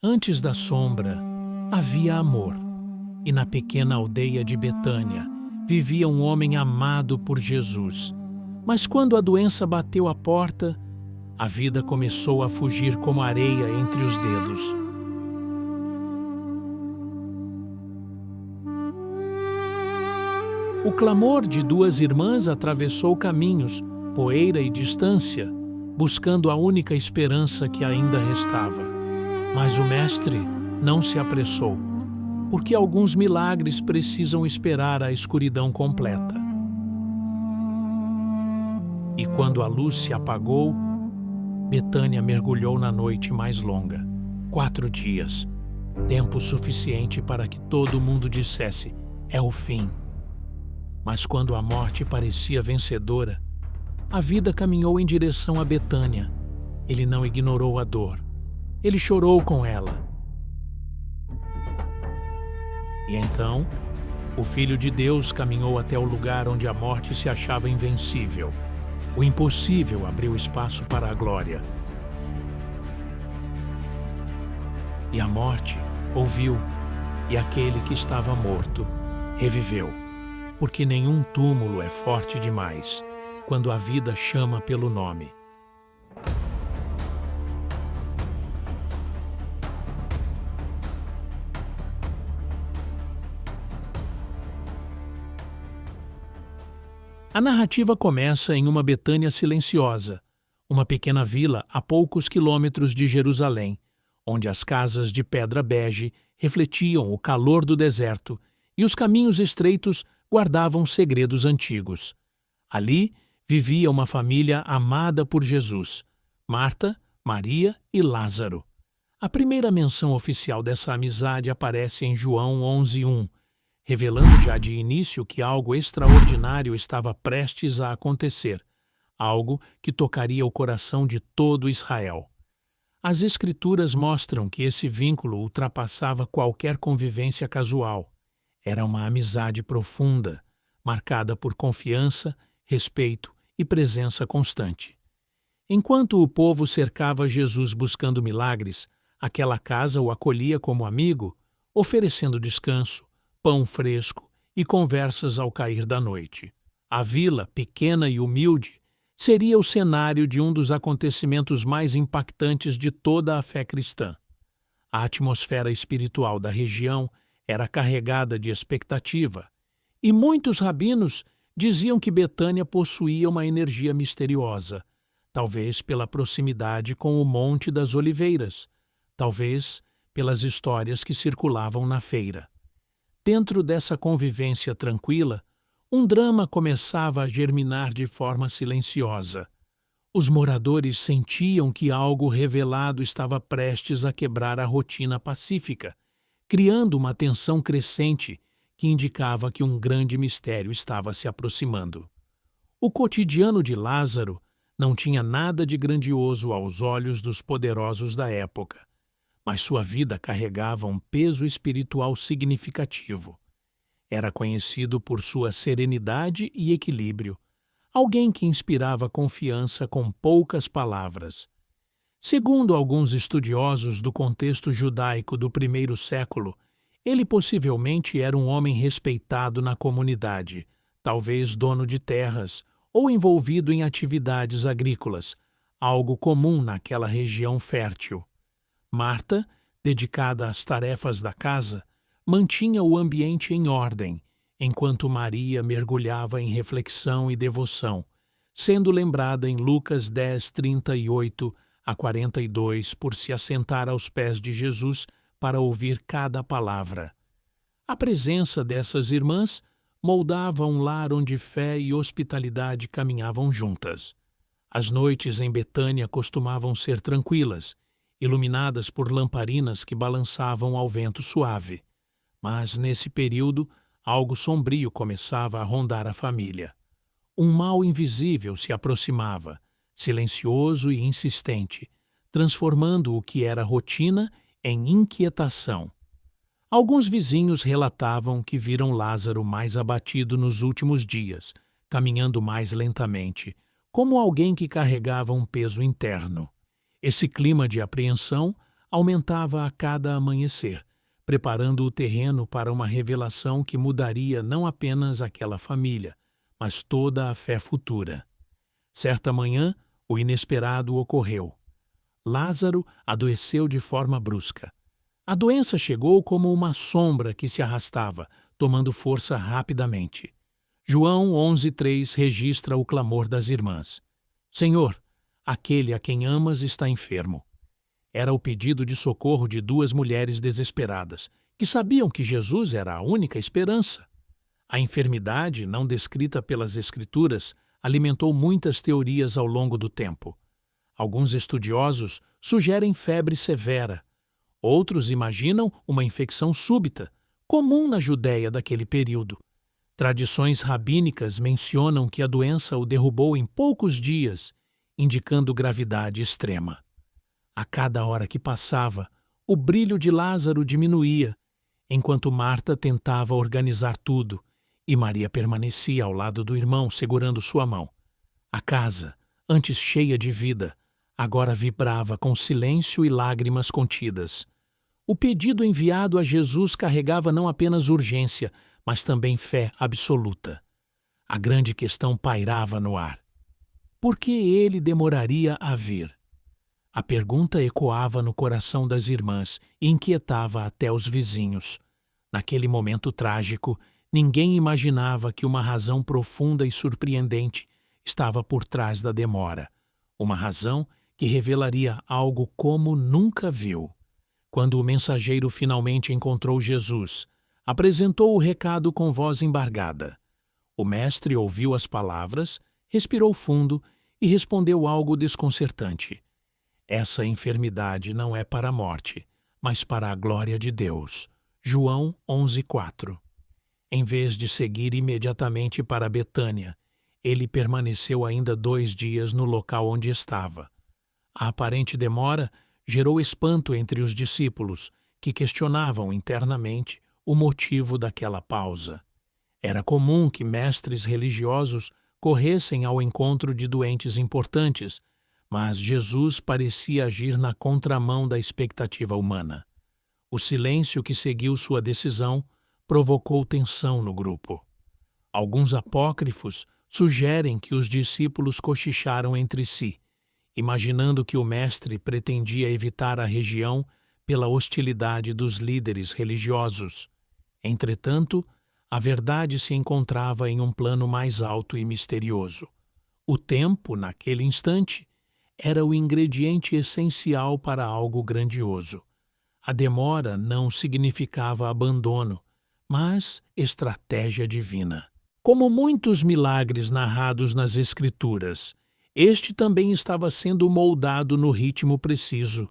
Antes da sombra, havia amor, e na pequena aldeia de Betânia vivia um homem amado por Jesus. Mas quando a doença bateu à porta, a vida começou a fugir como areia entre os dedos. O clamor de duas irmãs atravessou caminhos, poeira e distância, buscando a única esperança que ainda restava. Mas o Mestre não se apressou, porque alguns milagres precisam esperar a escuridão completa. E quando a luz se apagou, Betânia mergulhou na noite mais longa. 4 dias, tempo suficiente para que todo mundo dissesse: é o fim. Mas quando a morte parecia vencedora, a vida caminhou em direção a Betânia. Ele não ignorou a dor. Ele chorou com ela. E então, o Filho de Deus caminhou até o lugar onde a morte se achava invencível. O impossível abriu espaço para a glória. E a morte ouviu, e aquele que estava morto reviveu. Porque nenhum túmulo é forte demais quando a vida chama pelo nome. A narrativa começa em uma Betânia silenciosa, uma pequena vila a poucos quilômetros de Jerusalém, onde as casas de pedra bege refletiam o calor do deserto e os caminhos estreitos guardavam segredos antigos. Ali vivia uma família amada por Jesus: Marta, Maria e Lázaro. A primeira menção oficial dessa amizade aparece em João 11:1, revelando já de início que algo extraordinário estava prestes a acontecer, algo que tocaria o coração de todo Israel. As Escrituras mostram que esse vínculo ultrapassava qualquer convivência casual. Era uma amizade profunda, marcada por confiança, respeito e presença constante. Enquanto o povo cercava Jesus buscando milagres, aquela casa o acolhia como amigo, oferecendo descanso, pão fresco e conversas ao cair da noite. A vila, pequena e humilde, seria o cenário de um dos acontecimentos mais impactantes de toda a fé cristã. A atmosfera espiritual da região era carregada de expectativa, e muitos rabinos diziam que Betânia possuía uma energia misteriosa, talvez pela proximidade com o Monte das Oliveiras, talvez pelas histórias que circulavam na feira. Dentro dessa convivência tranquila, um drama começava a germinar de forma silenciosa. Os moradores sentiam que algo revelado estava prestes a quebrar a rotina pacífica, criando uma tensão crescente que indicava que um grande mistério estava se aproximando. O cotidiano de Lázaro não tinha nada de grandioso aos olhos dos poderosos da época, mas sua vida carregava um peso espiritual significativo. Era conhecido por sua serenidade e equilíbrio, alguém que inspirava confiança com poucas palavras. Segundo alguns estudiosos do contexto judaico do primeiro século, ele possivelmente era um homem respeitado na comunidade, talvez dono de terras ou envolvido em atividades agrícolas, algo comum naquela região fértil. Marta, dedicada às tarefas da casa, mantinha o ambiente em ordem, enquanto Maria mergulhava em reflexão e devoção, sendo lembrada em Lucas 10:38-42 por se assentar aos pés de Jesus para ouvir cada palavra. A presença dessas irmãs moldava um lar onde fé e hospitalidade caminhavam juntas. As noites em Betânia costumavam ser tranquilas, iluminadas por lamparinas que balançavam ao vento suave. Mas, nesse período, algo sombrio começava a rondar a família. Um mal invisível se aproximava, silencioso e insistente, transformando o que era rotina em inquietação. Alguns vizinhos relatavam que viram Lázaro mais abatido nos últimos dias, caminhando mais lentamente, como alguém que carregava um peso interno. Esse clima de apreensão aumentava a cada amanhecer, preparando o terreno para uma revelação que mudaria não apenas aquela família, mas toda a fé futura. Certa manhã, o inesperado ocorreu. Lázaro adoeceu de forma brusca. A doença chegou como uma sombra que se arrastava, tomando força rapidamente. João 11:3 registra o clamor das irmãs. Senhor, aquele a quem amas está enfermo. Era o pedido de socorro de duas mulheres desesperadas, que sabiam que Jesus era a única esperança. A enfermidade, não descrita pelas Escrituras, alimentou muitas teorias ao longo do tempo. Alguns estudiosos sugerem febre severa. Outros imaginam uma infecção súbita, comum na Judéia daquele período. Tradições rabínicas mencionam que a doença o derrubou em poucos dias, indicando gravidade extrema. A cada hora que passava, o brilho de Lázaro diminuía, enquanto Marta tentava organizar tudo, e Maria permanecia ao lado do irmão, segurando sua mão. A casa, antes cheia de vida, agora vibrava com silêncio e lágrimas contidas. O pedido enviado a Jesus carregava não apenas urgência, mas também fé absoluta. A grande questão pairava no ar. Por que ele demoraria a vir? A pergunta ecoava no coração das irmãs e inquietava até os vizinhos. Naquele momento trágico, ninguém imaginava que uma razão profunda e surpreendente estava por trás da demora. Uma razão que revelaria algo como nunca viu. Quando o mensageiro finalmente encontrou Jesus, apresentou o recado com voz embargada. O mestre ouviu as palavras, respirou fundo e respondeu algo desconcertante. Essa enfermidade não é para a morte, mas para a glória de Deus. João 11:4. Em vez de seguir imediatamente para Betânia, ele permaneceu ainda 2 dias no local onde estava. A aparente demora gerou espanto entre os discípulos, que questionavam internamente o motivo daquela pausa. Era comum que mestres religiosos corressem ao encontro de doentes importantes, mas Jesus parecia agir na contramão da expectativa humana. O silêncio que seguiu sua decisão provocou tensão no grupo. Alguns apócrifos sugerem que os discípulos cochicharam entre si, imaginando que o mestre pretendia evitar a região pela hostilidade dos líderes religiosos. Entretanto, a verdade se encontrava em um plano mais alto e misterioso. O tempo, naquele instante, era o ingrediente essencial para algo grandioso. A demora não significava abandono, mas estratégia divina. Como muitos milagres narrados nas Escrituras, este também estava sendo moldado no ritmo preciso.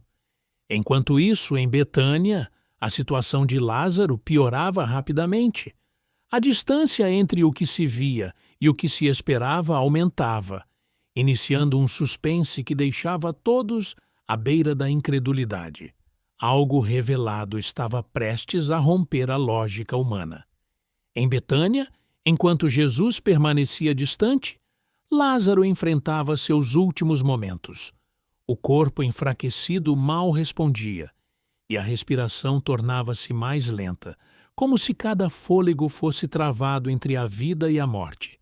Enquanto isso, em Betânia, a situação de Lázaro piorava rapidamente. A distância entre o que se via e o que se esperava aumentava, iniciando um suspense que deixava todos à beira da incredulidade. Algo revelado estava prestes a romper a lógica humana. Em Betânia, enquanto Jesus permanecia distante, Lázaro enfrentava seus últimos momentos. O corpo enfraquecido mal respondia, e a respiração tornava-se mais lenta, como se cada fôlego fosse travado entre a vida e a morte.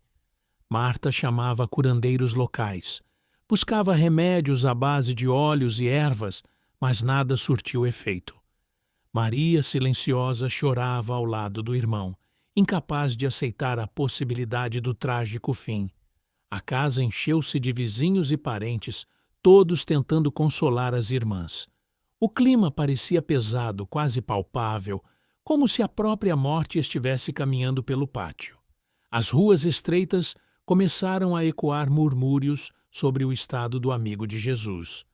Marta chamava curandeiros locais, buscava remédios à base de óleos e ervas, mas nada surtiu efeito. Maria, silenciosa, chorava ao lado do irmão, incapaz de aceitar a possibilidade do trágico fim. A casa encheu-se de vizinhos e parentes, todos tentando consolar as irmãs. O clima parecia pesado, quase palpável, como se a própria morte estivesse caminhando pelo pátio. As ruas estreitas começaram a ecoar murmúrios sobre o estado do amigo de Jesus.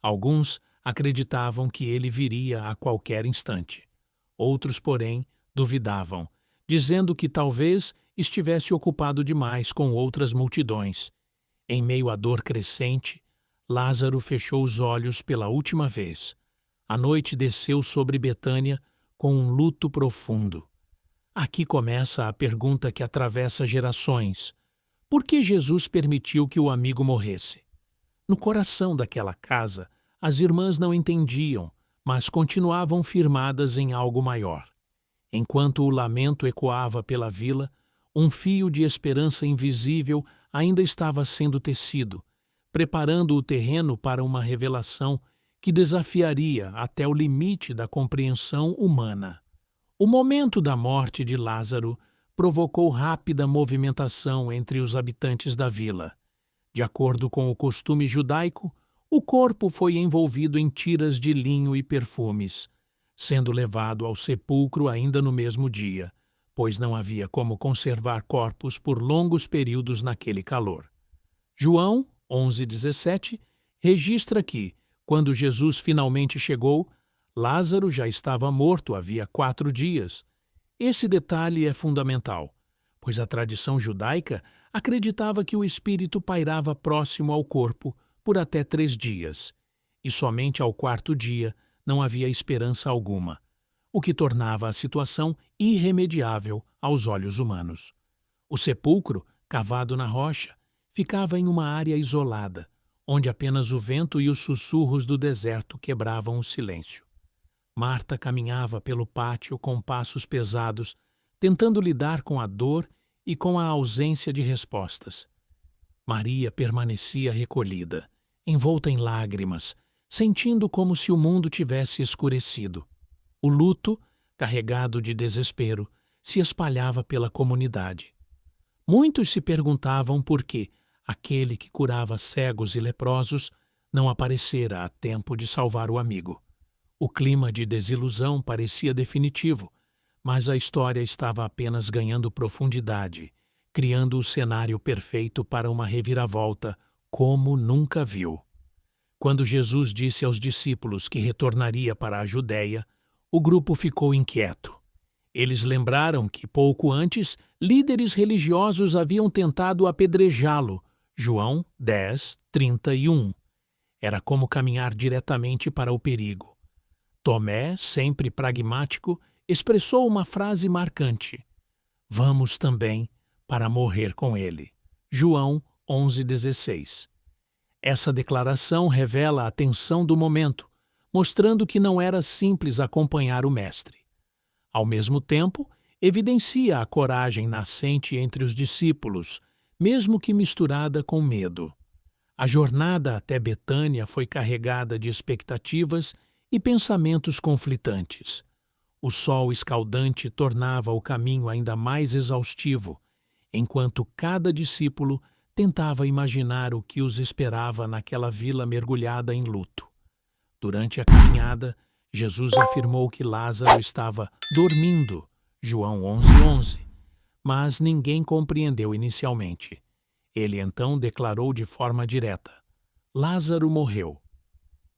Alguns acreditavam que ele viria a qualquer instante. Outros, porém, duvidavam, dizendo que talvez estivesse ocupado demais com outras multidões. Em meio à dor crescente, Lázaro fechou os olhos pela última vez. A noite desceu sobre Betânia com um luto profundo. Aqui começa a pergunta que atravessa gerações. Por que Jesus permitiu que o amigo morresse? No coração daquela casa, as irmãs não entendiam, mas continuavam firmadas em algo maior. Enquanto o lamento ecoava pela vila, um fio de esperança invisível ainda estava sendo tecido, preparando o terreno para uma revelação que desafiaria até o limite da compreensão humana. O momento da morte de Lázaro provocou rápida movimentação entre os habitantes da vila. De acordo com o costume judaico, o corpo foi envolvido em tiras de linho e perfumes, sendo levado ao sepulcro ainda no mesmo dia, pois não havia como conservar corpos por longos períodos naquele calor. João 11:17 registra que, quando Jesus finalmente chegou, Lázaro já estava morto havia 4 dias. Esse detalhe é fundamental, pois a tradição judaica acreditava que o espírito pairava próximo ao corpo por até 3 dias, e somente ao 4º dia não havia esperança alguma, o que tornava a situação irremediável aos olhos humanos. O sepulcro, cavado na rocha, ficava em uma área isolada, onde apenas o vento e os sussurros do deserto quebravam o silêncio. Marta caminhava pelo pátio com passos pesados, tentando lidar com a dor e com a ausência de respostas. Maria permanecia recolhida, envolta em lágrimas, sentindo como se o mundo tivesse escurecido. O luto, carregado de desespero, se espalhava pela comunidade. Muitos se perguntavam por que aquele que curava cegos e leprosos não aparecera a tempo de salvar o amigo. O clima de desilusão parecia definitivo, mas a história estava apenas ganhando profundidade, criando o cenário perfeito para uma reviravolta como nunca viu. Quando Jesus disse aos discípulos que retornaria para a Judéia, o grupo ficou inquieto. Eles lembraram que, pouco antes, líderes religiosos haviam tentado apedrejá-lo. João 10:31. Era como caminhar diretamente para o perigo. Tomé, sempre pragmático, expressou uma frase marcante: "Vamos também para morrer com ele." João 11:16. Essa declaração revela a tensão do momento, mostrando que não era simples acompanhar o mestre. Ao mesmo tempo, evidencia a coragem nascente entre os discípulos, mesmo que misturada com medo. A jornada até Betânia foi carregada de expectativas e pensamentos conflitantes. O sol escaldante tornava o caminho ainda mais exaustivo, enquanto cada discípulo tentava imaginar o que os esperava naquela vila mergulhada em luto. Durante a caminhada, Jesus afirmou que Lázaro estava dormindo, João 11:11, mas ninguém compreendeu inicialmente. Ele então declarou de forma direta: Lázaro morreu.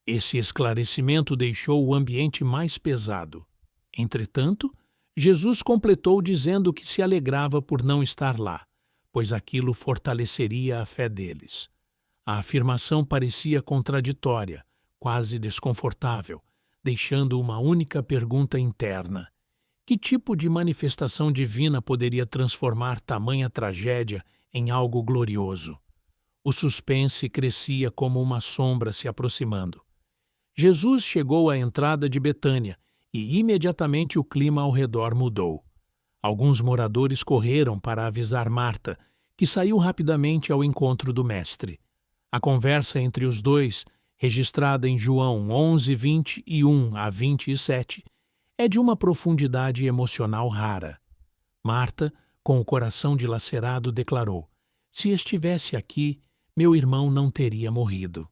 Esse esclarecimento deixou o ambiente mais pesado. Entretanto, Jesus completou dizendo que se alegrava por não estar lá, pois aquilo fortaleceria a fé deles. A afirmação parecia contraditória, quase desconfortável, deixando uma única pergunta interna: que tipo de manifestação divina poderia transformar tamanha tragédia em algo glorioso? O suspense crescia como uma sombra se aproximando. Jesus chegou à entrada de Betânia e imediatamente o clima ao redor mudou. Alguns moradores correram para avisar Marta, que saiu rapidamente ao encontro do mestre. A conversa entre os dois, registrada em João 11:21-27, é de uma profundidade emocional rara. Marta, com o coração dilacerado, declarou: "Se estivesse aqui, meu irmão não teria morrido."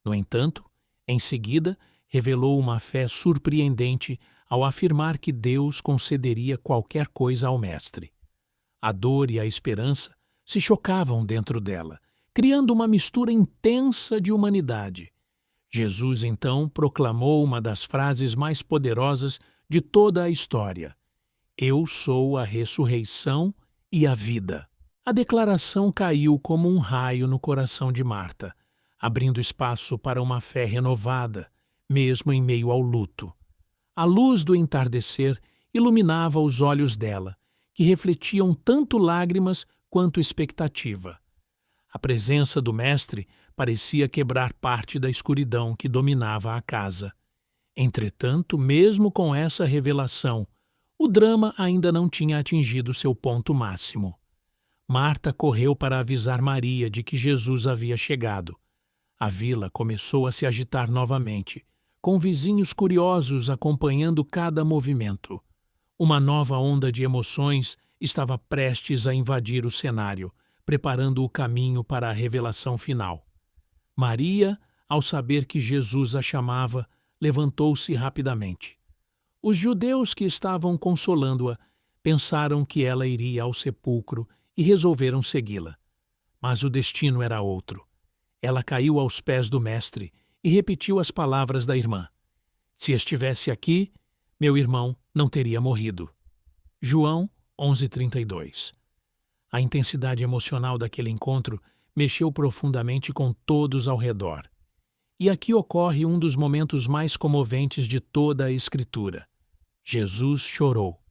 No entanto, em seguida, revelou uma fé surpreendente ao afirmar que Deus concederia qualquer coisa ao mestre. A dor e a esperança se chocavam dentro dela, criando uma mistura intensa de humanidade. Jesus, então, proclamou uma das frases mais poderosas de toda a história: "Eu sou a ressurreição e a vida." A declaração caiu como um raio no coração de Marta, abrindo espaço para uma fé renovada, mesmo em meio ao luto. A luz do entardecer iluminava os olhos dela, que refletiam tanto lágrimas quanto expectativa. A presença do mestre parecia quebrar parte da escuridão que dominava a casa. Entretanto, mesmo com essa revelação, o drama ainda não tinha atingido seu ponto máximo. Marta correu para avisar Maria de que Jesus havia chegado. A vila começou a se agitar novamente, com vizinhos curiosos acompanhando cada movimento. Uma nova onda de emoções estava prestes a invadir o cenário, preparando o caminho para a revelação final. Maria, ao saber que Jesus a chamava, levantou-se rapidamente. Os judeus que estavam consolando-a pensaram que ela iria ao sepulcro e resolveram segui-la. Mas o destino era outro. Ela caiu aos pés do mestre e repetiu as palavras da irmã. Se estivesse aqui, meu irmão não teria morrido. João 11:32. A intensidade emocional daquele encontro mexeu profundamente com todos ao redor. E aqui ocorre um dos momentos mais comoventes de toda a Escritura. Jesus chorou.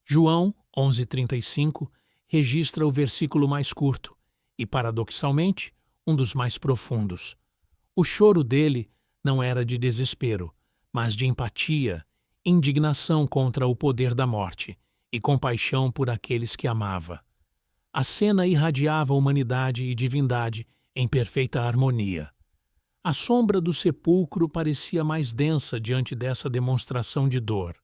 João 11:35 registra o versículo mais curto e, paradoxalmente, um dos mais profundos. O choro dele não era de desespero, mas de empatia, indignação contra o poder da morte e compaixão por aqueles que amava. A cena irradiava humanidade e divindade em perfeita harmonia. A sombra do sepulcro parecia mais densa diante dessa demonstração de dor.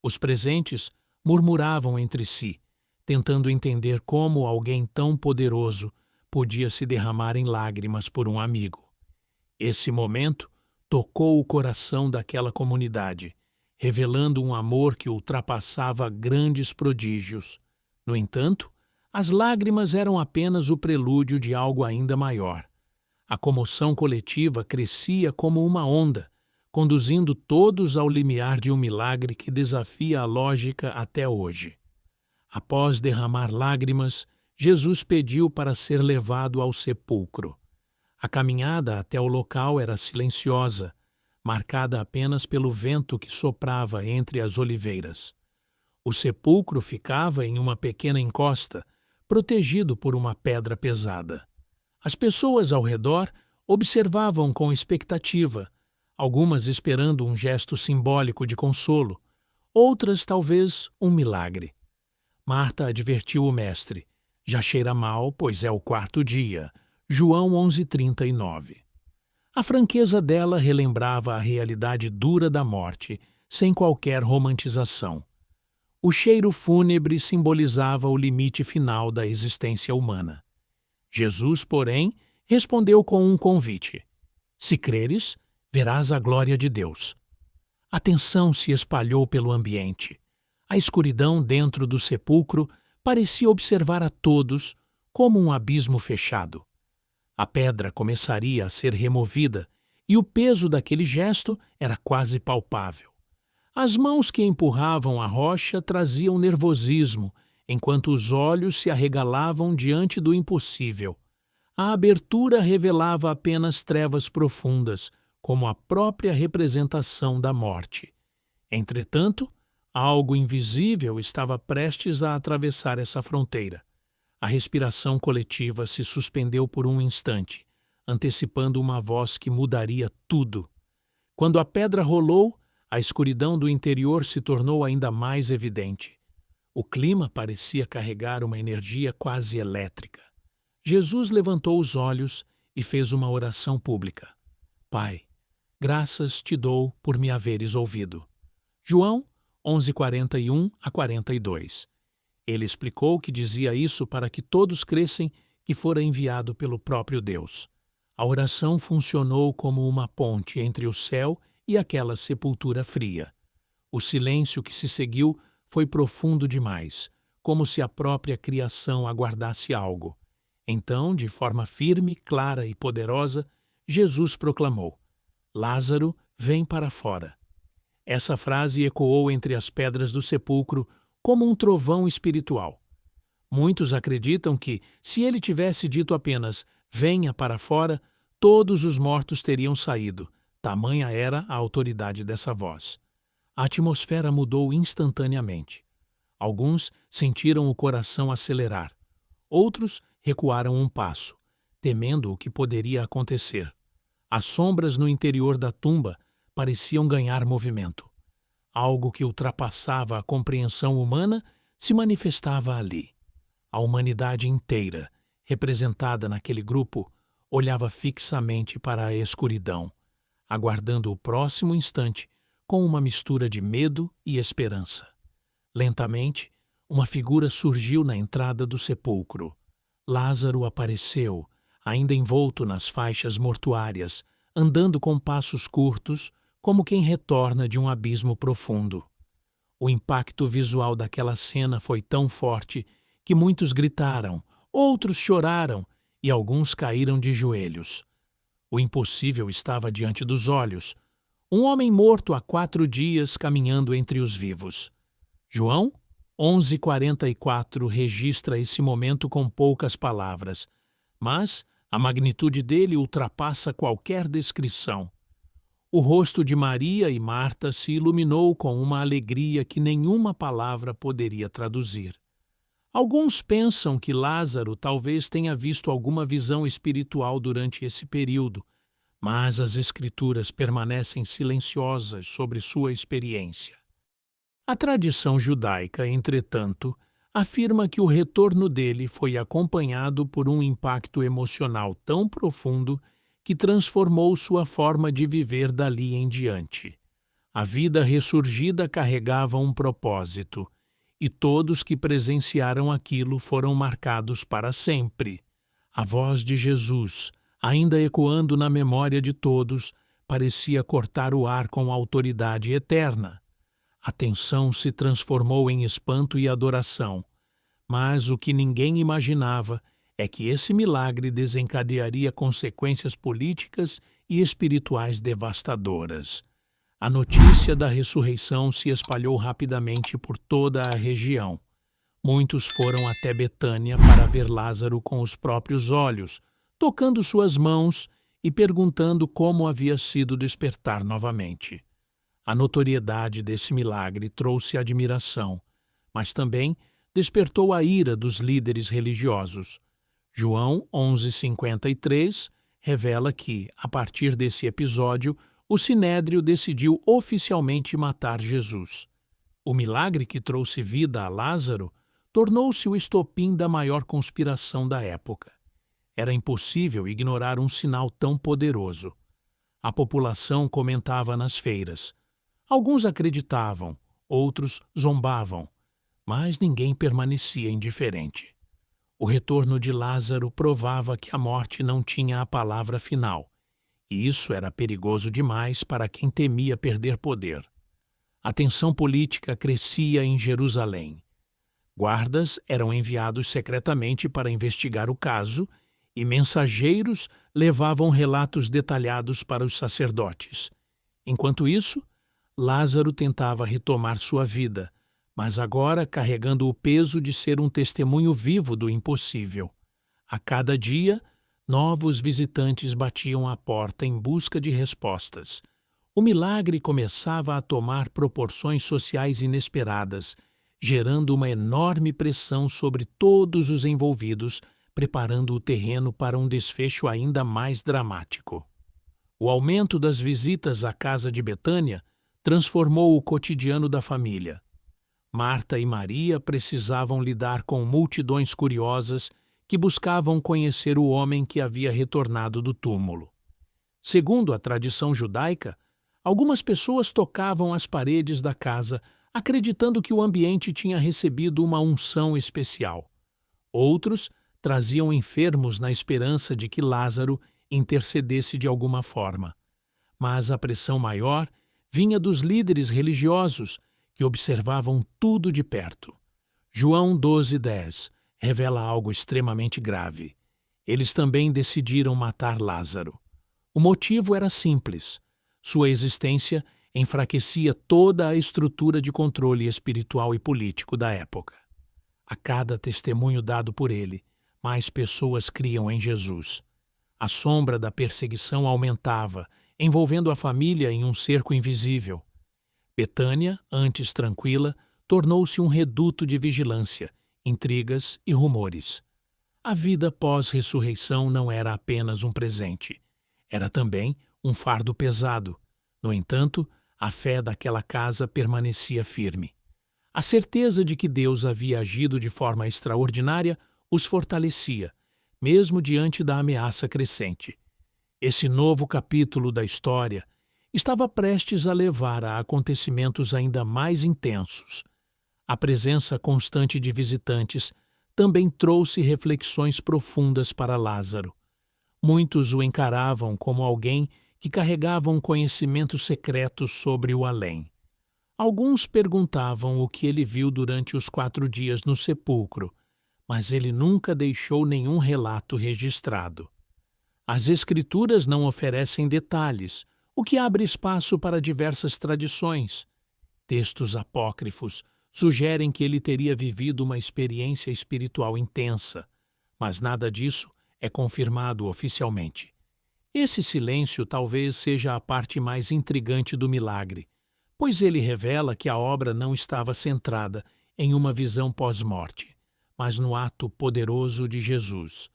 Os presentes murmuravam entre si, tentando entender como alguém tão poderoso podia se derramar em lágrimas por um amigo. Esse momento tocou o coração daquela comunidade, revelando um amor que ultrapassava grandes prodígios. No entanto, as lágrimas eram apenas o prelúdio de algo ainda maior. A comoção coletiva crescia como uma onda, conduzindo todos ao limiar de um milagre que desafia a lógica até hoje. Após derramar lágrimas, Jesus pediu para ser levado ao sepulcro. A caminhada até o local era silenciosa, marcada apenas pelo vento que soprava entre as oliveiras. O sepulcro ficava em uma pequena encosta, protegido por uma pedra pesada. As pessoas ao redor observavam com expectativa, algumas esperando um gesto simbólico de consolo, outras talvez um milagre. Marta advertiu o mestre. Já cheira mal, pois é o quarto dia. João 11:39. A franqueza dela relembrava a realidade dura da morte, sem qualquer romantização. O cheiro fúnebre simbolizava o limite final da existência humana. Jesus, porém, respondeu com um convite. Se creres, verás a glória de Deus. A tensão se espalhou pelo ambiente. A escuridão dentro do sepulcro parecia observar a todos como um abismo fechado. A pedra começaria a ser removida e o peso daquele gesto era quase palpável. As mãos que empurravam a rocha traziam nervosismo, enquanto os olhos se arregalavam diante do impossível. A abertura revelava apenas trevas profundas, como a própria representação da morte. Entretanto, algo invisível estava prestes a atravessar essa fronteira. A respiração coletiva se suspendeu por um instante, antecipando uma voz que mudaria tudo. Quando a pedra rolou, a escuridão do interior se tornou ainda mais evidente. O clima parecia carregar uma energia quase elétrica. Jesus levantou os olhos e fez uma oração pública. Pai, graças te dou por me haveres ouvido. João 11:41-42. Ele explicou que dizia isso para que todos crescem que fora enviado pelo próprio Deus. A oração funcionou como uma ponte entre o céu e aquela sepultura fria. O silêncio que se seguiu foi profundo demais, como se a própria criação aguardasse algo. Então, de forma firme, clara e poderosa, Jesus proclamou: Lázaro, vem para fora. Essa frase ecoou entre as pedras do sepulcro como um trovão espiritual. Muitos acreditam que, se ele tivesse dito apenas venha para fora, todos os mortos teriam saído, tamanha era a autoridade dessa voz. A atmosfera mudou instantaneamente. Alguns sentiram o coração acelerar. Outros recuaram um passo, temendo o que poderia acontecer. As sombras no interior da tumba pareciam ganhar movimento. Algo que ultrapassava a compreensão humana se manifestava ali. A humanidade inteira, representada naquele grupo, olhava fixamente para a escuridão, aguardando o próximo instante com uma mistura de medo e esperança. Lentamente, uma figura surgiu na entrada do sepulcro. Lázaro apareceu, ainda envolto nas faixas mortuárias, andando com passos curtos, como quem retorna de um abismo profundo. O impacto visual daquela cena foi tão forte que muitos gritaram, outros choraram e alguns caíram de joelhos. O impossível estava diante dos olhos. Um homem morto há 4 dias caminhando entre os vivos. João 11:44 registra esse momento com poucas palavras, mas a magnitude dele ultrapassa qualquer descrição. O rosto de Maria e Marta se iluminou com uma alegria que nenhuma palavra poderia traduzir. Alguns pensam que Lázaro talvez tenha visto alguma visão espiritual durante esse período, mas as Escrituras permanecem silenciosas sobre sua experiência. A tradição judaica, entretanto, afirma que o retorno dele foi acompanhado por um impacto emocional tão profundo que transformou sua forma de viver dali em diante. A vida ressurgida carregava um propósito, e todos que presenciaram aquilo foram marcados para sempre. A voz de Jesus, ainda ecoando na memória de todos, parecia cortar o ar com autoridade eterna. A tensão se transformou em espanto e adoração, mas o que ninguém imaginava é que esse milagre desencadearia consequências políticas e espirituais devastadoras. A notícia da ressurreição se espalhou rapidamente por toda a região. Muitos foram até Betânia para ver Lázaro com os próprios olhos, tocando suas mãos e perguntando como havia sido despertar novamente. A notoriedade desse milagre trouxe admiração, mas também despertou a ira dos líderes religiosos. João 11:53 revela que, a partir desse episódio, o Sinédrio decidiu oficialmente matar Jesus. O milagre que trouxe vida a Lázaro tornou-se o estopim da maior conspiração da época. Era impossível ignorar um sinal tão poderoso. A população comentava nas feiras. Alguns acreditavam, outros zombavam, mas ninguém permanecia indiferente. O retorno de Lázaro provava que a morte não tinha a palavra final, e isso era perigoso demais para quem temia perder poder. A tensão política crescia em Jerusalém. Guardas eram enviados secretamente para investigar o caso e mensageiros levavam relatos detalhados para os sacerdotes. Enquanto isso, Lázaro tentava retomar sua vida, mas agora carregando o peso de ser um testemunho vivo do impossível. A cada dia, novos visitantes batiam à porta em busca de respostas. O milagre começava a tomar proporções sociais inesperadas, gerando uma enorme pressão sobre todos os envolvidos, preparando o terreno para um desfecho ainda mais dramático. O aumento das visitas à casa de Betânia transformou o cotidiano da família. Marta e Maria precisavam lidar com multidões curiosas que buscavam conhecer o homem que havia retornado do túmulo. Segundo a tradição judaica, algumas pessoas tocavam as paredes da casa, acreditando que o ambiente tinha recebido uma unção especial. Outros traziam enfermos na esperança de que Lázaro intercedesse de alguma forma. Mas a pressão maior vinha dos líderes religiosos, que observavam tudo de perto. João 12:10 revela algo extremamente grave. Eles também decidiram matar Lázaro. O motivo era simples. Sua existência enfraquecia toda a estrutura de controle espiritual e político da época. A cada testemunho dado por ele, mais pessoas criam em Jesus. A sombra da perseguição aumentava, envolvendo a família em um cerco invisível. Betânia, antes tranquila, tornou-se um reduto de vigilância, intrigas e rumores. A vida pós-ressurreição não era apenas um presente. Era também um fardo pesado. No entanto, a fé daquela casa permanecia firme. A certeza de que Deus havia agido de forma extraordinária os fortalecia, mesmo diante da ameaça crescente. Esse novo capítulo da história estava prestes a levar a acontecimentos ainda mais intensos. A presença constante de visitantes também trouxe reflexões profundas para Lázaro. Muitos o encaravam como alguém que carregava um conhecimento secreto sobre o além. Alguns perguntavam o que ele viu durante os 4 dias no sepulcro, mas ele nunca deixou nenhum relato registrado. As Escrituras não oferecem detalhes, o que abre espaço para diversas tradições. Textos apócrifos sugerem que ele teria vivido uma experiência espiritual intensa, mas nada disso é confirmado oficialmente. Esse silêncio talvez seja a parte mais intrigante do milagre, pois ele revela que a obra não estava centrada em uma visão pós-morte, mas no ato poderoso de Jesus.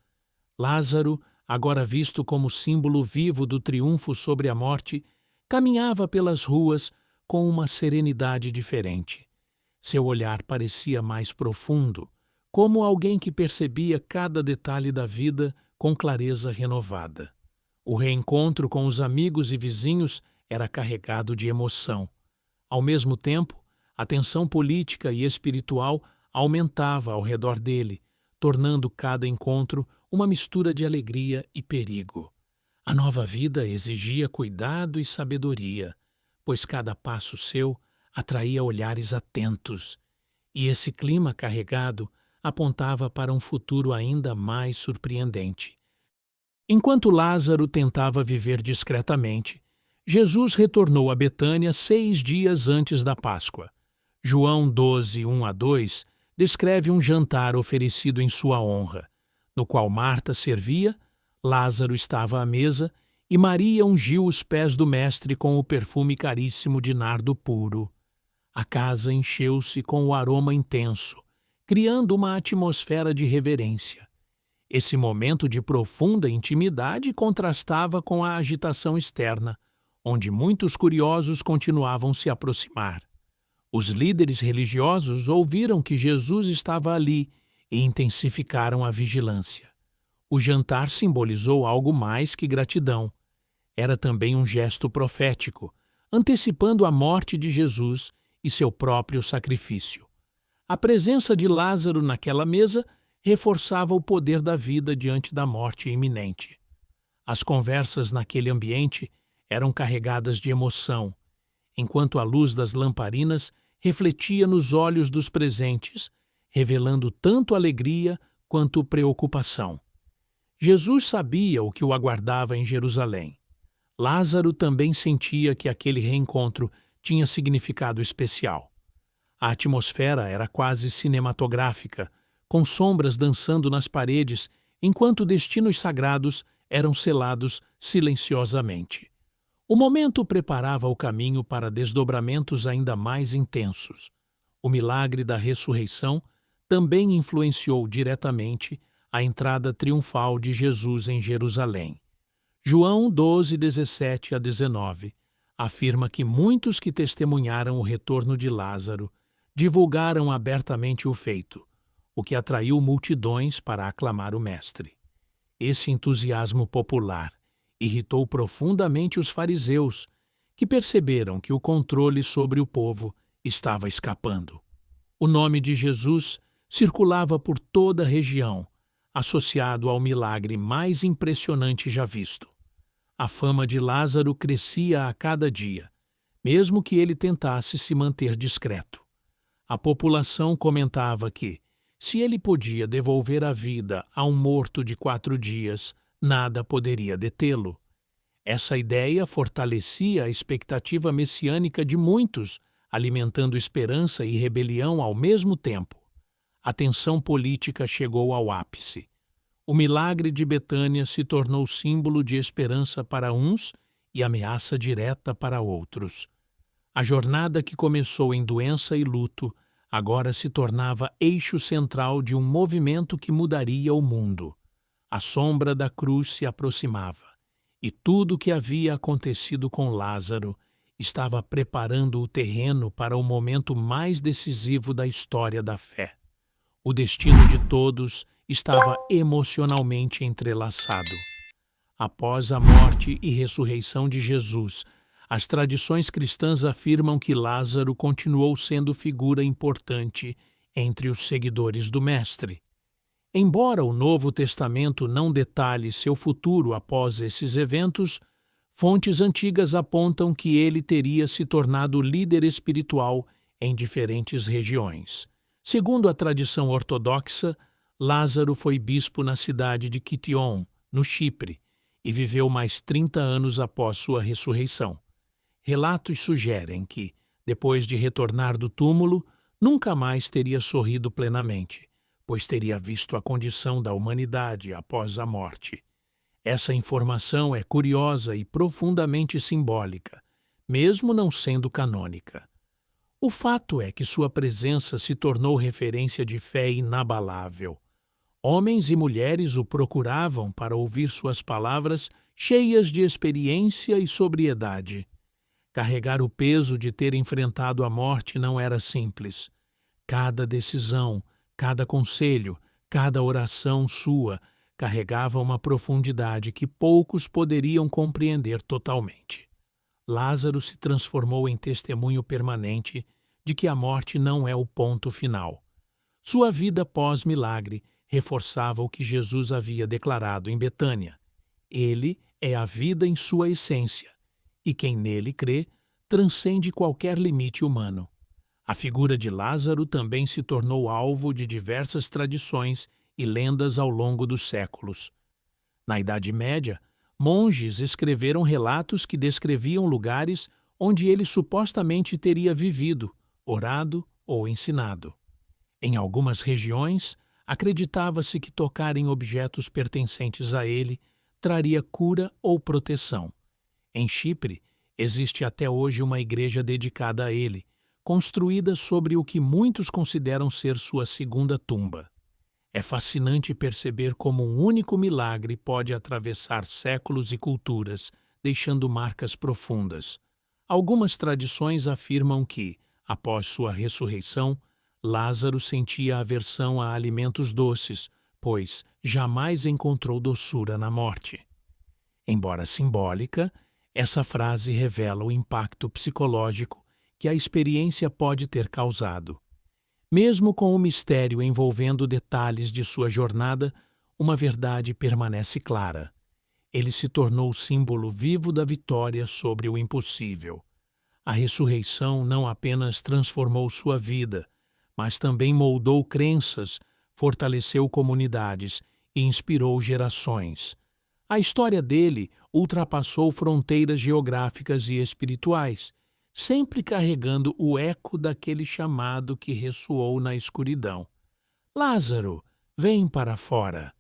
Lázaro, agora visto como símbolo vivo do triunfo sobre a morte, caminhava pelas ruas com uma serenidade diferente. Seu olhar parecia mais profundo, como alguém que percebia cada detalhe da vida com clareza renovada. O reencontro com os amigos e vizinhos era carregado de emoção. Ao mesmo tempo, a tensão política e espiritual aumentava ao redor dele, tornando cada encontro uma mistura de alegria e perigo. A nova vida exigia cuidado e sabedoria, pois cada passo seu atraía olhares atentos, e esse clima carregado apontava para um futuro ainda mais surpreendente. Enquanto Lázaro tentava viver discretamente, Jesus retornou a Betânia 6 dias antes da Páscoa. João 12, 1-2, descreve um jantar oferecido em sua honra, no qual Marta servia, Lázaro estava à mesa e Maria ungiu os pés do Mestre com o perfume caríssimo de nardo puro. A casa encheu-se com o aroma intenso, criando uma atmosfera de reverência. Esse momento de profunda intimidade contrastava com a agitação externa, onde muitos curiosos continuavam se aproximar. Os líderes religiosos ouviram que Jesus estava ali e intensificaram a vigilância. O jantar simbolizou algo mais que gratidão. Era também um gesto profético, antecipando a morte de Jesus e seu próprio sacrifício. A presença de Lázaro naquela mesa reforçava o poder da vida diante da morte iminente. As conversas naquele ambiente eram carregadas de emoção, enquanto a luz das lamparinas refletia nos olhos dos presentes, revelando tanto alegria quanto preocupação. Jesus sabia o que o aguardava em Jerusalém. Lázaro também sentia que aquele reencontro tinha significado especial. A atmosfera era quase cinematográfica, com sombras dançando nas paredes, enquanto destinos sagrados eram selados silenciosamente. O momento preparava o caminho para desdobramentos ainda mais intensos. O milagre da ressurreição também influenciou diretamente a entrada triunfal de Jesus em Jerusalém. João 12, 17-19 afirma que muitos que testemunharam o retorno de Lázaro divulgaram abertamente o feito, o que atraiu multidões para aclamar o Mestre. Esse entusiasmo popular irritou profundamente os fariseus, que perceberam que o controle sobre o povo estava escapando. O nome de Jesus circulava por toda a região, associado ao milagre mais impressionante já visto. A fama de Lázaro crescia a cada dia, mesmo que ele tentasse se manter discreto. A população comentava que, se ele podia devolver a vida a um morto de 4 dias, nada poderia detê-lo. Essa ideia fortalecia a expectativa messiânica de muitos, alimentando esperança e rebelião ao mesmo tempo. A tensão política chegou ao ápice. O milagre de Betânia se tornou símbolo de esperança para uns e ameaça direta para outros. A jornada que começou em doença e luto agora se tornava eixo central de um movimento que mudaria o mundo. A sombra da cruz se aproximava, e tudo o que havia acontecido com Lázaro estava preparando o terreno para o momento mais decisivo da história da fé. O destino de todos estava emocionalmente entrelaçado. Após a morte e ressurreição de Jesus, as tradições cristãs afirmam que Lázaro continuou sendo figura importante entre os seguidores do Mestre. Embora o Novo Testamento não detalhe seu futuro após esses eventos, fontes antigas apontam que ele teria se tornado líder espiritual em diferentes regiões. Segundo a tradição ortodoxa, Lázaro foi bispo na cidade de Kition, no Chipre, e viveu mais 30 anos após sua ressurreição. Relatos sugerem que, depois de retornar do túmulo, nunca mais teria sorrido plenamente, pois teria visto a condição da humanidade após a morte. Essa informação é curiosa e profundamente simbólica, mesmo não sendo canônica. O fato é que sua presença se tornou referência de fé inabalável. Homens e mulheres o procuravam para ouvir suas palavras cheias de experiência e sobriedade. Carregar o peso de ter enfrentado a morte não era simples. Cada decisão, cada conselho, cada oração sua carregava uma profundidade que poucos poderiam compreender totalmente. Lázaro se transformou em testemunho permanente de que a morte não é o ponto final. Sua vida pós-milagre reforçava o que Jesus havia declarado em Betânia. Ele é a vida em sua essência, e quem nele crê transcende qualquer limite humano. A figura de Lázaro também se tornou alvo de diversas tradições e lendas ao longo dos séculos. Na Idade Média, monges escreveram relatos que descreviam lugares onde ele supostamente teria vivido, orado ou ensinado. Em algumas regiões, acreditava-se que tocar em objetos pertencentes a ele traria cura ou proteção. Em Chipre, existe até hoje uma igreja dedicada a ele, construída sobre o que muitos consideram ser sua segunda tumba. É fascinante perceber como um único milagre pode atravessar séculos e culturas, deixando marcas profundas. Algumas tradições afirmam que, após sua ressurreição, Lázaro sentia aversão a alimentos doces, pois jamais encontrou doçura na morte. Embora simbólica, essa frase revela o impacto psicológico que a experiência pode ter causado. Mesmo com o mistério envolvendo detalhes de sua jornada, uma verdade permanece clara. Ele se tornou símbolo vivo da vitória sobre o impossível. A ressurreição não apenas transformou sua vida, mas também moldou crenças, fortaleceu comunidades e inspirou gerações. A história dele ultrapassou fronteiras geográficas e espirituais, sempre carregando o eco daquele chamado que ressoou na escuridão. Lázaro, vem para fora.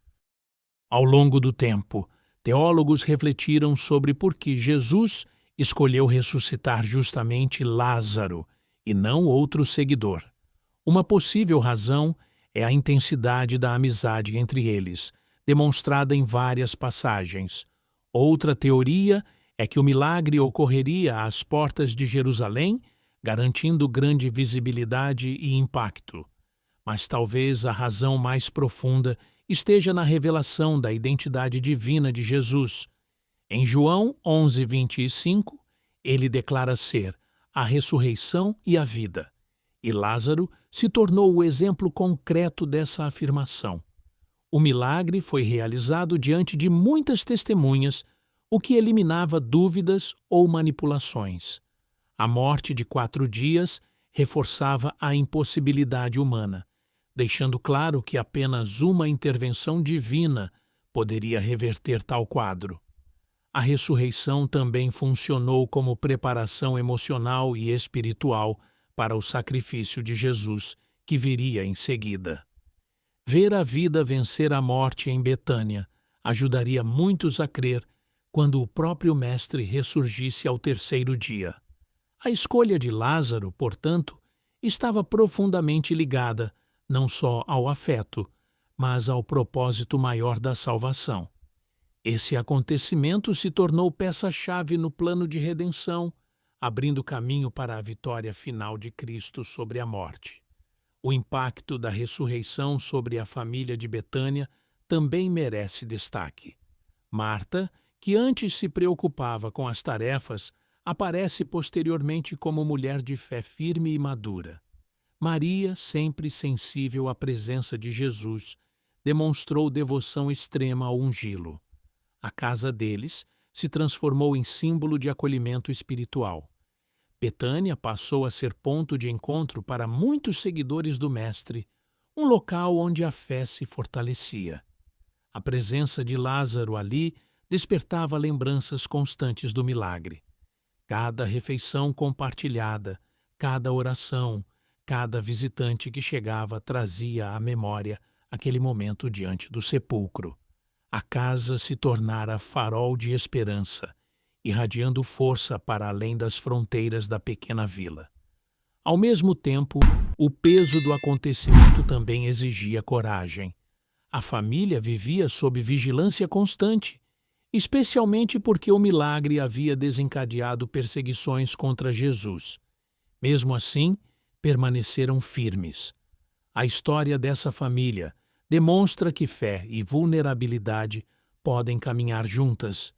Ao longo do tempo, teólogos refletiram sobre por que Jesus escolheu ressuscitar justamente Lázaro e não outro seguidor. Uma possível razão é a intensidade da amizade entre eles, demonstrada em várias passagens. Outra teoria é que o milagre ocorreria às portas de Jerusalém, garantindo grande visibilidade e impacto. Mas talvez a razão mais profunda esteja na revelação da identidade divina de Jesus. Em João 11:25, ele declara ser a ressurreição e a vida. E Lázaro se tornou o exemplo concreto dessa afirmação. O milagre foi realizado diante de muitas testemunhas, o que eliminava dúvidas ou manipulações. A morte de 4 dias reforçava a impossibilidade humana, deixando claro que apenas uma intervenção divina poderia reverter tal quadro. A ressurreição também funcionou como preparação emocional e espiritual para o sacrifício de Jesus, que viria em seguida. Ver a vida vencer a morte em Betânia ajudaria muitos a crer quando o próprio Mestre ressurgisse ao 3º dia. A escolha de Lázaro, portanto, estava profundamente ligada não só ao afeto, mas ao propósito maior da salvação. Esse acontecimento se tornou peça-chave no plano de redenção, abrindo caminho para a vitória final de Cristo sobre a morte. O impacto da ressurreição sobre a família de Betânia também merece destaque. Marta, que antes se preocupava com as tarefas, aparece posteriormente como mulher de fé firme e madura. Maria, sempre sensível à presença de Jesus, demonstrou devoção extrema ao ungí-lo. A casa deles se transformou em símbolo de acolhimento espiritual. Betânia passou a ser ponto de encontro para muitos seguidores do Mestre, um local onde a fé se fortalecia. A presença de Lázaro ali despertava lembranças constantes do milagre. Cada refeição compartilhada, cada oração, cada visitante que chegava trazia à memória aquele momento diante do sepulcro. A casa se tornara farol de esperança, irradiando força para além das fronteiras da pequena vila. Ao mesmo tempo, o peso do acontecimento também exigia coragem. A família vivia sob vigilância constante, especialmente porque o milagre havia desencadeado perseguições contra Jesus. Mesmo assim, permaneceram firmes. A história dessa família demonstra que fé e vulnerabilidade podem caminhar juntas.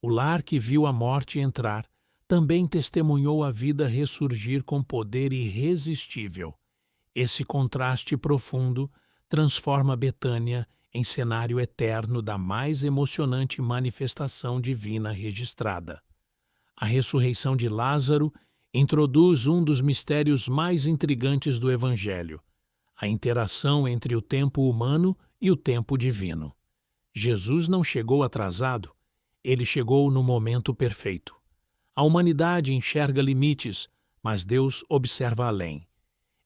O lar que viu a morte entrar também testemunhou a vida ressurgir com poder irresistível. Esse contraste profundo transforma Betânia em cenário eterno da mais emocionante manifestação divina registrada. A ressurreição de Lázaro introduz um dos mistérios mais intrigantes do Evangelho, a interação entre o tempo humano e o tempo divino. Jesus não chegou atrasado, ele chegou no momento perfeito. A humanidade enxerga limites, mas Deus observa além.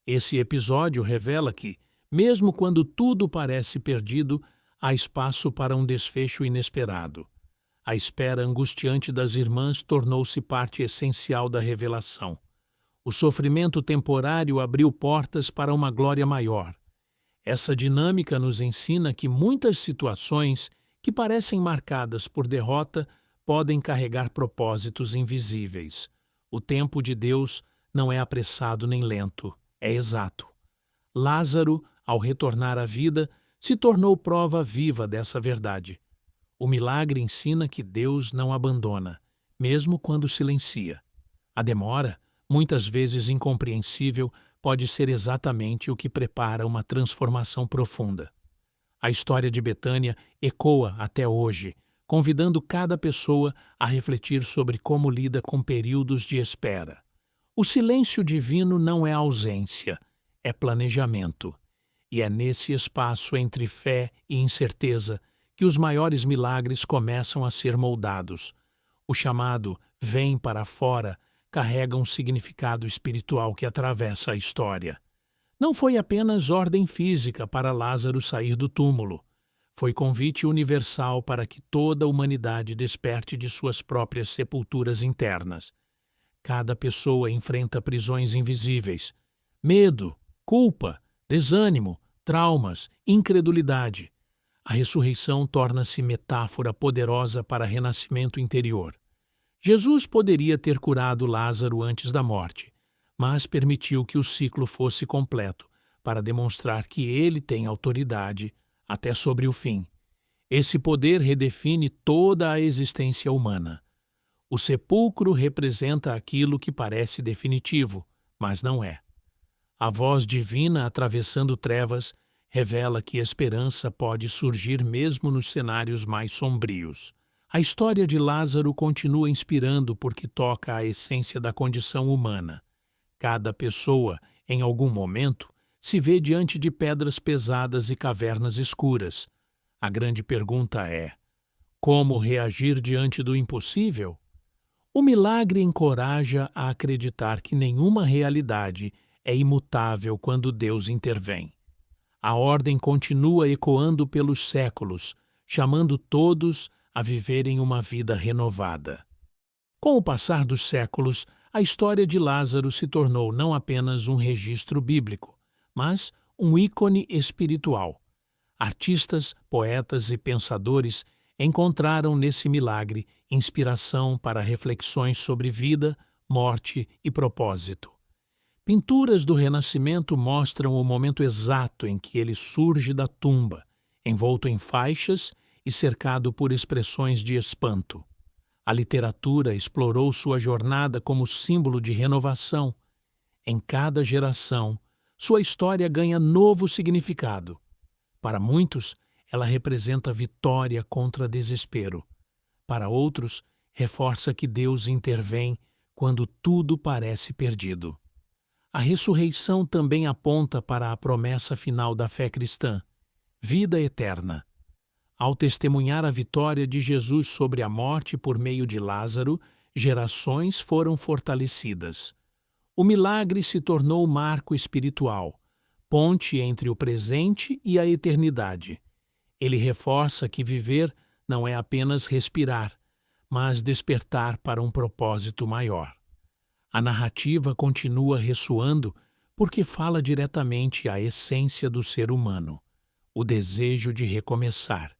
Esse episódio revela que, mesmo quando tudo parece perdido, há espaço para um desfecho inesperado. A espera angustiante das irmãs tornou-se parte essencial da revelação. O sofrimento temporário abriu portas para uma glória maior. Essa dinâmica nos ensina que muitas situações que parecem marcadas por derrota podem carregar propósitos invisíveis. O tempo de Deus não é apressado nem lento, é exato. Lázaro, ao retornar à vida, se tornou prova viva dessa verdade. O milagre ensina que Deus não abandona, mesmo quando silencia. A demora, muitas vezes incompreensível, pode ser exatamente o que prepara uma transformação profunda. A história de Betânia ecoa até hoje, convidando cada pessoa a refletir sobre como lida com períodos de espera. O silêncio divino não é ausência, é planejamento. E é nesse espaço entre fé e incerteza que os maiores milagres começam a ser moldados. O chamado "vem para fora" carrega um significado espiritual que atravessa a história. Não foi apenas ordem física para Lázaro sair do túmulo. Foi convite universal para que toda a humanidade desperte de suas próprias sepulturas internas. Cada pessoa enfrenta prisões invisíveis, medo, culpa, desânimo, traumas, incredulidade. A ressurreição torna-se metáfora poderosa para renascimento interior. Jesus poderia ter curado Lázaro antes da morte, mas permitiu que o ciclo fosse completo para demonstrar que ele tem autoridade até sobre o fim. Esse poder redefine toda a existência humana. O sepulcro representa aquilo que parece definitivo, mas não é. A voz divina atravessando trevas revela que a esperança pode surgir mesmo nos cenários mais sombrios. A história de Lázaro continua inspirando porque toca a essência da condição humana. Cada pessoa, em algum momento, se vê diante de pedras pesadas e cavernas escuras. A grande pergunta é: como reagir diante do impossível? O milagre encoraja a acreditar que nenhuma realidade é imutável quando Deus intervém. A ordem continua ecoando pelos séculos, chamando todos a viverem uma vida renovada. Com o passar dos séculos, a história de Lázaro se tornou não apenas um registro bíblico, mas um ícone espiritual. Artistas, poetas e pensadores encontraram nesse milagre inspiração para reflexões sobre vida, morte e propósito. Pinturas do Renascimento mostram o momento exato em que ele surge da tumba, envolto em faixas e cercado por expressões de espanto. A literatura explorou sua jornada como símbolo de renovação. Em cada geração, sua história ganha novo significado. Para muitos, ela representa vitória contra desespero. Para outros, reforça que Deus intervém quando tudo parece perdido. A ressurreição também aponta para a promessa final da fé cristã: vida eterna. Ao testemunhar a vitória de Jesus sobre a morte por meio de Lázaro, gerações foram fortalecidas. O milagre se tornou marco espiritual, ponte entre o presente e a eternidade. Ele reforça que viver não é apenas respirar, mas despertar para um propósito maior. A narrativa continua ressoando porque fala diretamente à essência do ser humano, o desejo de recomeçar.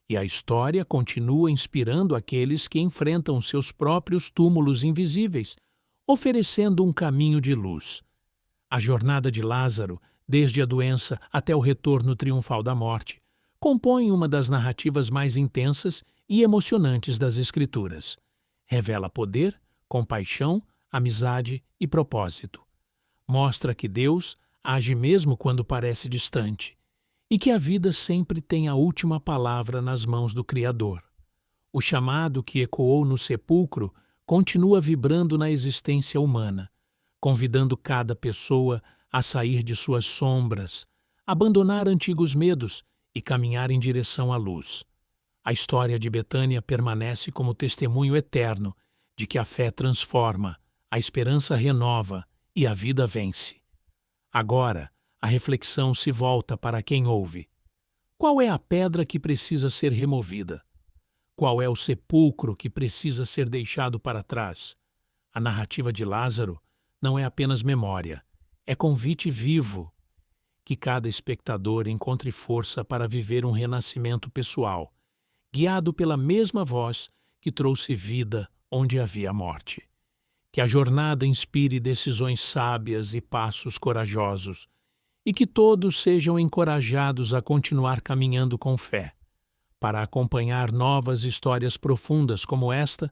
E a história continua inspirando aqueles que enfrentam seus próprios túmulos invisíveis, oferecendo um caminho de luz. A jornada de Lázaro, desde a doença até o retorno triunfal da morte, compõe uma das narrativas mais intensas e emocionantes das Escrituras. Revela poder, compaixão, amizade e propósito. Mostra que Deus age mesmo quando parece distante e que a vida sempre tem a última palavra nas mãos do Criador. O chamado que ecoou no sepulcro continua vibrando na existência humana, convidando cada pessoa a sair de suas sombras, abandonar antigos medos e caminhar em direção à luz. A história de Betânia permanece como testemunho eterno de que a fé transforma, a esperança renova e a vida vence. Agora, a reflexão se volta para quem ouve. Qual é a pedra que precisa ser removida? Qual é o sepulcro que precisa ser deixado para trás? A narrativa de Lázaro não é apenas memória, é convite vivo. Que cada espectador encontre força para viver um renascimento pessoal, guiado pela mesma voz que trouxe vida onde havia morte. Que a jornada inspire decisões sábias e passos corajosos, e que todos sejam encorajados a continuar caminhando com fé. Para acompanhar novas histórias profundas como esta,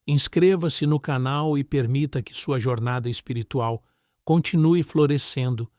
inscreva-se no canal e permita que sua jornada espiritual continue florescendo